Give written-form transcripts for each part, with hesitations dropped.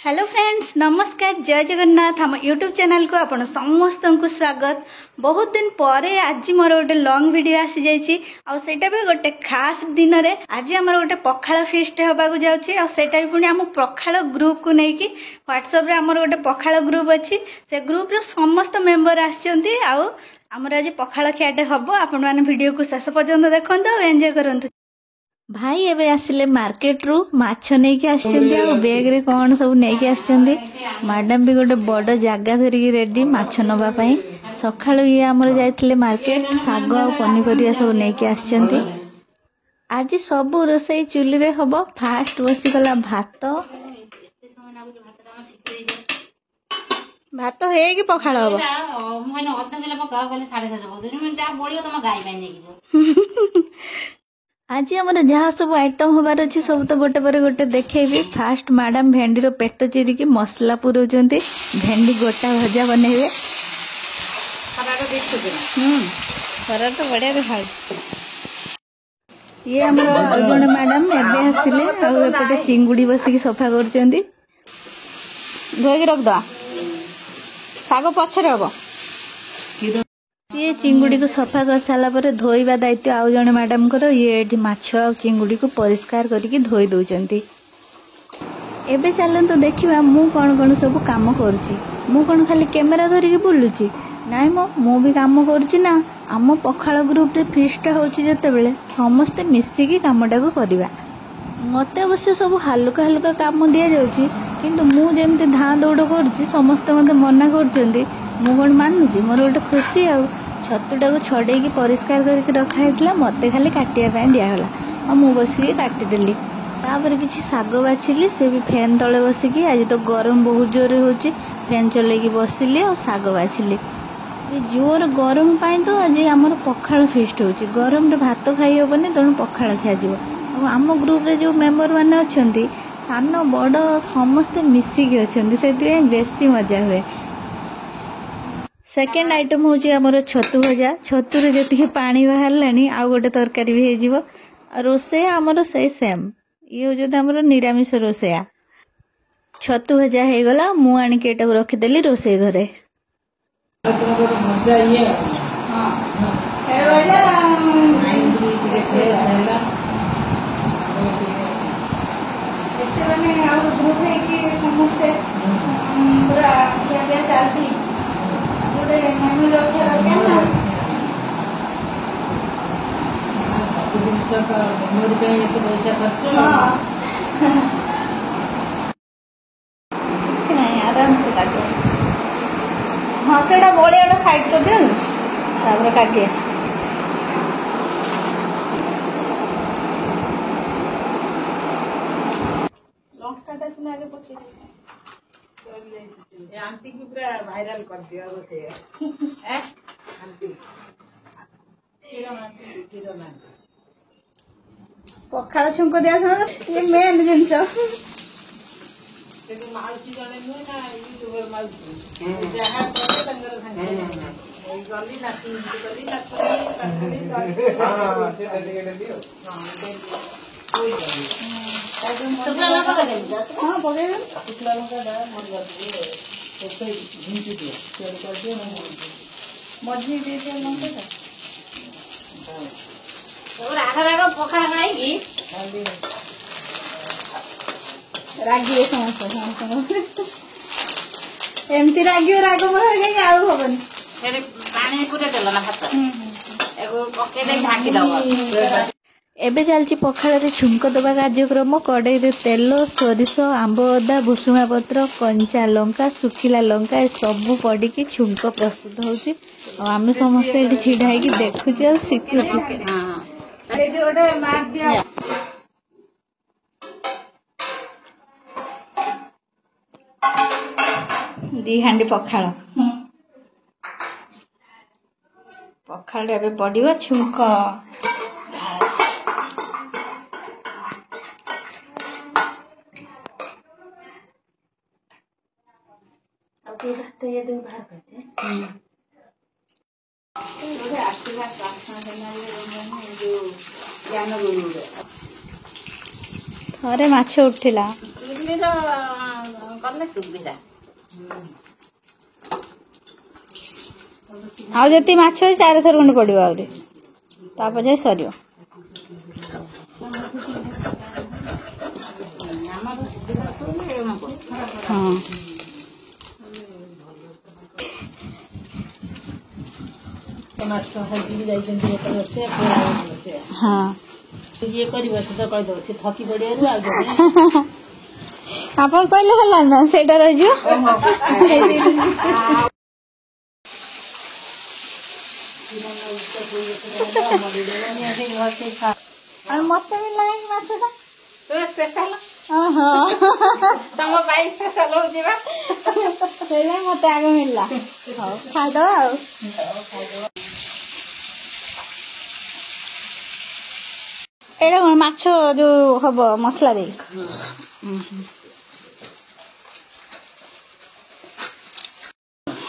Hello friends, नमस्कार, जय जगन्नाथ। हम यूट्यूब चैनल को आपण समस्त को स्वागत। बहुत दिन पर आज मोर गोटे लॉन्ग वीडियो आसी जाइए आटा भी गोटे खास दिन में आज आम गोटे पखाड़ फिस्ट होगा जाऊँगी आटा भी पुणी आम पखाड़ ग्रुप को लेकिन व्हाट्सएप आमर गोटे पखाड़ ग्रुप अच्छी से ग्रुप समस्त मेंबर आमर आज पखाड़ खियाटे हम आपण मैंने वीडियो को शेष पर्यंत देखते और एंजॉय करते। भाई एबे आसिले मार्केट रू माछ नहीं आछियंती आ बैग रे कोन सब नहीं आछियंती। मैडम भी गोटे बड़ जगह धरिकी रेडी माछ नबा पई। सखाळु ये हमर जाइथिले मार्केट साग आ पनीपरिया सब नहीं आछियंती। आज सब रोसई चुली रे हबो। फास्ट बसी गला भात भात हे कि पखाळ हबो मैंने अधे किलो पका बोले 750 बोल मैं जा बोलियो तम गाय पे नेकी आज आमर जहाँ सब आइटम हबार अच्छी सब तो गोटे पर गोटे देखेबी। फास्ट मैडम भेंडी रो पेट चिरिकी मसला पुरौचंती। भेंडी गोटा भजा बनेबे। खरा तो बढ़िया देखा। ये हमर जने मैडम एबे आसिले आ एपटे चिंगुड़ी बसिकी सफा करचंती। धोई के रख दा साग पछरे हबो। ये चिंगुड़ी को सफा कर सारा पर धोइबा दायित्व आउ जने मैडम कर। ये माछ आ चिंगुड़ी को परिष्कार करके धोई दउचंती। एबे चलन तो देखिबा मु कोन कोन सब काम करची। मु कोन खाली कैमरा धरिके बुलुची नाइ मु भी काम करची ना। आम पखाळ ग्रुप रे फिस्ट होची जते बेले समस्त मिसिकी कामटा को करबा। मते अवश्य सब हल्का हल्का काम दिया जाउची किंतु मु जेमते धा दौड़ करची समस्त मते मना करचंती। मु कोन मानुची मोर गोटे खुशी आ छतुटा को छड़े परिष्कार करके रखाई मत खाली काटिया दिगला और मु बसिकी काटिदेली। तापर किसी साग बाछिली से भी फैन तले बसिकी। आज तो गरम बहुत जोर होची फैन चलैकी बसिली और साग बाछिली। ये जोर गरम पाई तो आज आमर पखाळ फिस्ट होची। गरम रे भात खाई हेबनी तेणु पखाळ खियाजिवो। आम ग्रुप रे जो मेंबर माने अछंती सान बड़ समस्ते मिसिकी अछंती से बेसी मजा हुए। सेकेंड आइटम होची हमर छतु भजा। छतु रे जति पानी बाहरलानी आ गोटे तरकारी भी हे जीवो। रोसे हमर से सेम ये हो जो हमर निरामिष रोसेया। छतु भजा हे गला मु आनी के एटा रखि देली रोसे घरे। मजा ये हां हे वाला एते माने आ ग्रुप है कि समस्त पूरा क्या चलती गोटे मेनू रखा रखे ना सब जिनस का मेमोरी पे ऐसे पैसा खर्च कुछ नहीं आराम से काटे। हाँ सेटा बड़िया साइड कर दियो तापर काटे। लंकाटा सुना आगे पछे आंटी की पूरा वायरल कर दिया रोसे हैं आंटी किरण पखाड़ छुंको दिया ये मेन जिनस तेरे मालसी जाने नु ना यूट्यूबर मालसी जहां करे तंगर खाने ओई गली नाती गली नाती हां से डेलीगेट दियो हां शुक्ला लंका का हाँ पके शुक्ला लंका डा मन जाती है तो कोई घिंची दियो चल कर दियो ना मझी दे दे लंका का और आगा पखाड़ा खाई की रागी समस्त एमती रागी राग मोर आउ हबनी तेरे पानी पुरे देला ना भात एगो पके दे ढाकी दबो। एबे चलची पखाड़ रे छुंक दबा कार्यक्रम। कड़ई रे तेल सोरिष आंब अदा भुसुंगा पत्र कंचा लंका सुखिला लंका ए सब पड़ी की छुंक प्रस्तुत होची। आम समस्ते एठी छिड़ा है कि देखुची और शिखुची। हां एठी ओडे मार दिया दी हांडी पखाड़ पखाड़ एबे पड़िबो छुंक। तो ये दो बाहर करते हैं ओडे आशीर्वाद प्रार्थना करना जो ज्ञान गुरु थरे माछ उठिला इडली तो କଲେ ସୁବିଧା। ଆଉ ଯେତିକି ମାଛ 4 ଥର ଖଣ୍ଡେ ପଡିବ ଆହୁରି ତାପରେ ଯାଇ ସରିବ। ହଁ ମାଛ ଖାଇକି ଯାଇଛନ୍ତି ହଁ ଇଏ କରିବ ସେ ତ କହିଦବ ସେ ଥକି ପଡିବାରୁ ଆଉ ଆପଣ କହିଲେ ହେଲା ନା ସେଇଟା ରହିଯିବ। ଆଉ ମତେ ବି ନାହିଁ ମାଛଟା ସ୍ପେଶାଲ ଓହୋ ତମ ପାଇଁ ସ୍ପେଶାଲ ହଉଛି ବା ସେଇଥିପାଇଁ ମତେ ଆଗ ମିଳିଲା। ହଉ ଖାଇଦବା ଆଉ। ଏଇଟା କଣ ମାଛ ଯୋଉ ହବ ମସଲା ଦେଇ?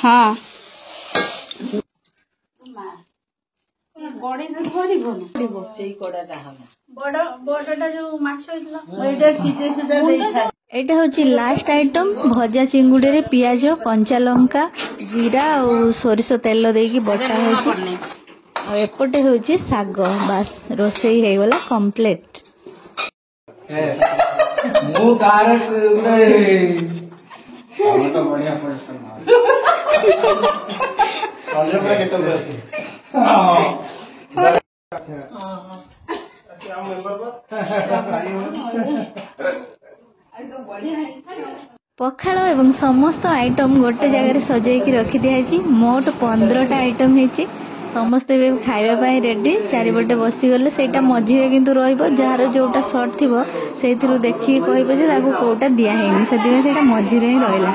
ହଁ ସେଇ କଡାଟା ହବ ବଡଟା ଯୋଉ ମାଛ ହେଇଥିଲା ଏଇଟା ସିଝେଇ ସୁଝା ଦେଇଥାଏ। ଏଇଟା ହଉଛି ଲାଷ୍ଟ ଆଇଟମ ଭଜା ଚିଙ୍ଗୁଡିରେ ପିଆଜ କଞ୍ଚା ଲଙ୍କା ଜିରା ଆଉ ସୋରିଷ ତେଲ ଦେଇକି ବଟା ହଉଛି। ଆଉ ଏପଟେ ହଉଛି ଶାଗ। ବାସ୍ ରୋଷେଇ ହେଇଗଲା କମ୍ପ୍ଲିଟ। ମୁଁ ପଖାଳ ଏବଂ ସମସ୍ତ ଆଇଟମ ଗୋଟେ ଜାଗାରେ ସଜେଇକି ରଖି ଦିଆଯାଇଛି। ମୋଟ 15ଟା ଆଇଟମ ହେଇଛି। ସମସ୍ତେ ଏବେ ଖାଇବା ପାଇଁ ରେଡି। ଚାରିପଟେ ବସିଗଲେ ସେଇଟା ମଝିରେ କିନ୍ତୁ ରହିବ। ଯାହାର ଯୋଉଟା ସର୍ଟ ଥିବ ସେଇଥିରୁ ଦେଖିକି କହିବ ଯେ ତାକୁ କୋଉଟା ଦିଆ ହେଇନି, ସେଥିପାଇଁ ସେଇଟା ମଝିରେ ହିଁ ରହିଲା।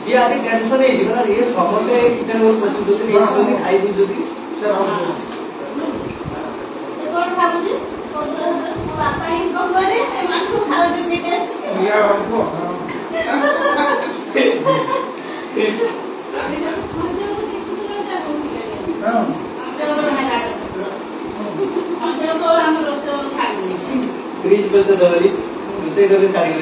ସିଏ ଆଜି ଟେନସନ ହେଇଯିବ ନା ଇଏ ସମସ୍ତେ କିଚେନ କୁ ପଶୁଛନ୍ତି ଯଦି ଖାଇ ଦଉଛନ୍ତି फ्रिज पे तो दौरी दूसरे डोरे छाड़ी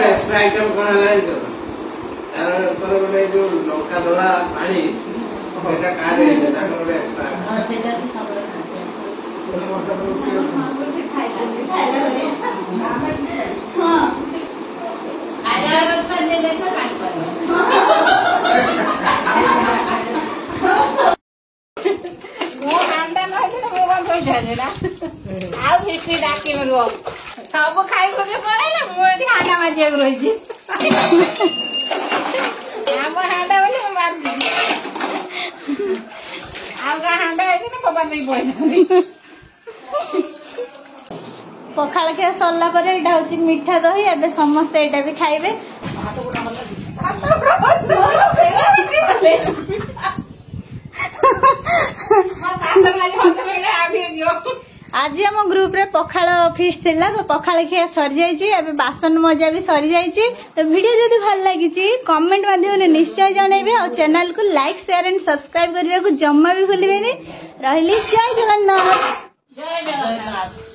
एक्स्ट्रा आइटम कौन है जो लंका दला पानी सब खाई पड़ेगा मुझे हांडा मारिया रही आम हांडा बोले मारदी हांडा है कबार नहीं पड़े पखाल खिया सरला पर एटा होची मीठा दही। एबे समस्त एटा भी खाइबे। आज आम ग्रुप रे पखाल फीस्ट थिला तो पखाल खिया सरी जाइए अब बासन मजा भी सरी जाइए तो वीडियो जदि भल लगी कमेंट माध्यम निश्चय जनइबे और चैनल को लाइक शेयर एंड सब्सक्राइब करने को जम्मा भी भूलिए रही। जय जगन्नाथ। जय जगन्नाथ।